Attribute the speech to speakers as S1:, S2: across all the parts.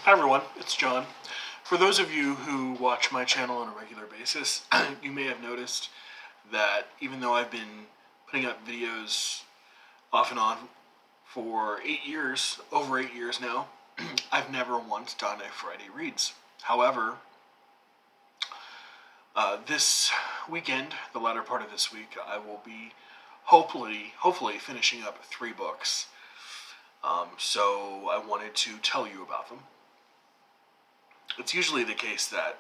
S1: Hi everyone, it's John. For those of you who watch my channel on a regular basis, you may have noticed that even though I've been putting up videos off and on for 8 years, over 8 years now, I've never once done a Friday Reads. However, this weekend, the latter part of this week, I will be hopefully finishing up 3 books. So I wanted to tell you about them. It's usually the case that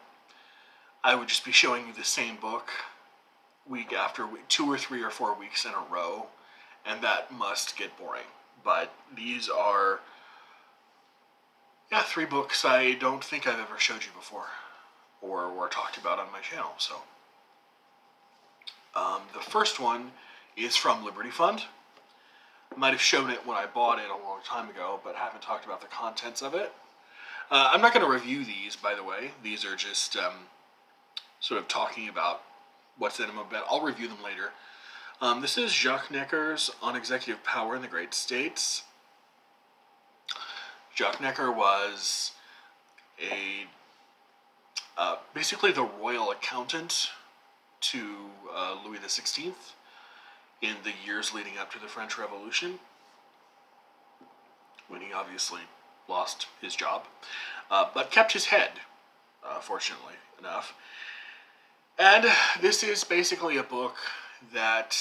S1: I would just be showing you the same book week after week, 2 or 3 or 4 weeks in a row, and that must get boring. But these are, 3 books I don't think I've ever showed you before or talked about on my channel. So, the first one is from Liberty Fund. I might have shown it when I bought it a long time ago, but haven't talked about the contents of it. I'm not going to review these, by the way. These are just sort of talking about what's in them a bit. I'll review them later. This is Jacques Necker's On Executive Power in the Great States. Jacques Necker was basically the royal accountant to Louis XVI in the years leading up to the French Revolution, when he obviously lost his job, but kept his head, fortunately enough. And this is basically a book that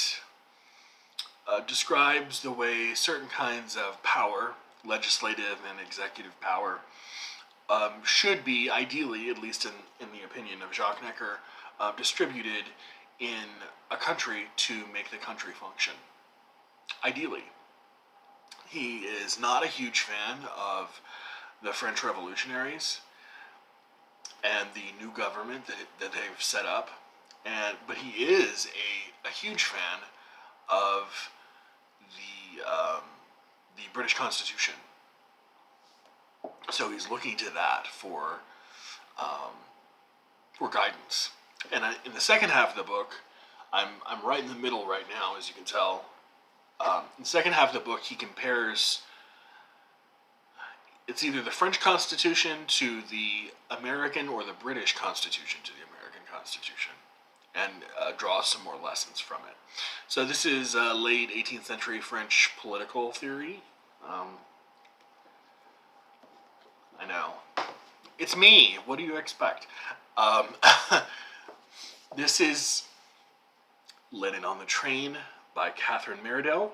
S1: describes the way certain kinds of power, legislative and executive power, should be, ideally, at least in the opinion of Jacques Necker, distributed in a country to make the country function. Ideally. He is not a huge fan of the French revolutionaries and the new government that they've set up, but he is a huge fan of the British Constitution. So he's looking to that for guidance. And in the second half of the book, I'm right in the middle right now, as you can tell. In the second half of the book, he compares, it's either the French Constitution to the American or the British Constitution to the American Constitution, and draws some more lessons from it. So this is late 18th century French political theory. I know. It's me. What do you expect? This is Lenin on the Train by Catherine Meredell.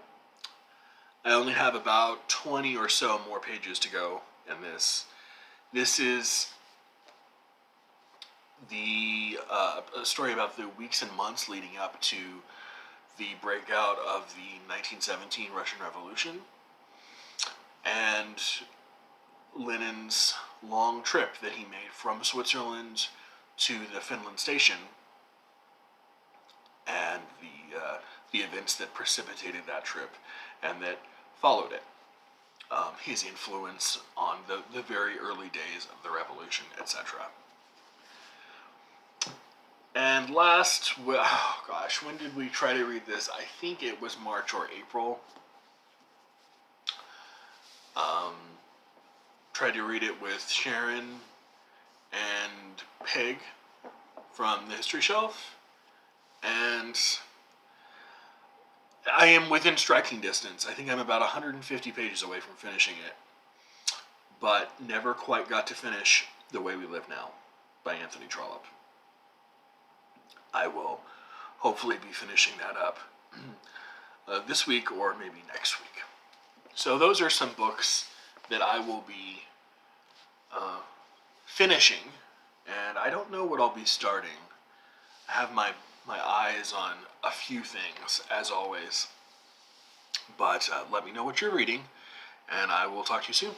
S1: I only have about 20 or so more pages to go in this. This is a story about the weeks and months leading up to the breakout of the 1917 Russian Revolution and Lenin's long trip that he made from Switzerland to the Finland station, and the events that precipitated that trip and that followed it. His influence on the very early days of the revolution, etc. And last, oh gosh, when did we try to read this? I think it was March or April. Tried to read it with Sharon and Peg from the History Shelf, and I am within striking distance. I think I'm about 150 pages away from finishing it, but never quite got to finish The Way We Live Now by Anthony Trollope. I will hopefully be finishing that up this week or maybe next week. So those are some books that I will be finishing, and I don't know what I'll be starting. I have my eyes on a few things, as always. But let me know what you're reading, and I will talk to you soon.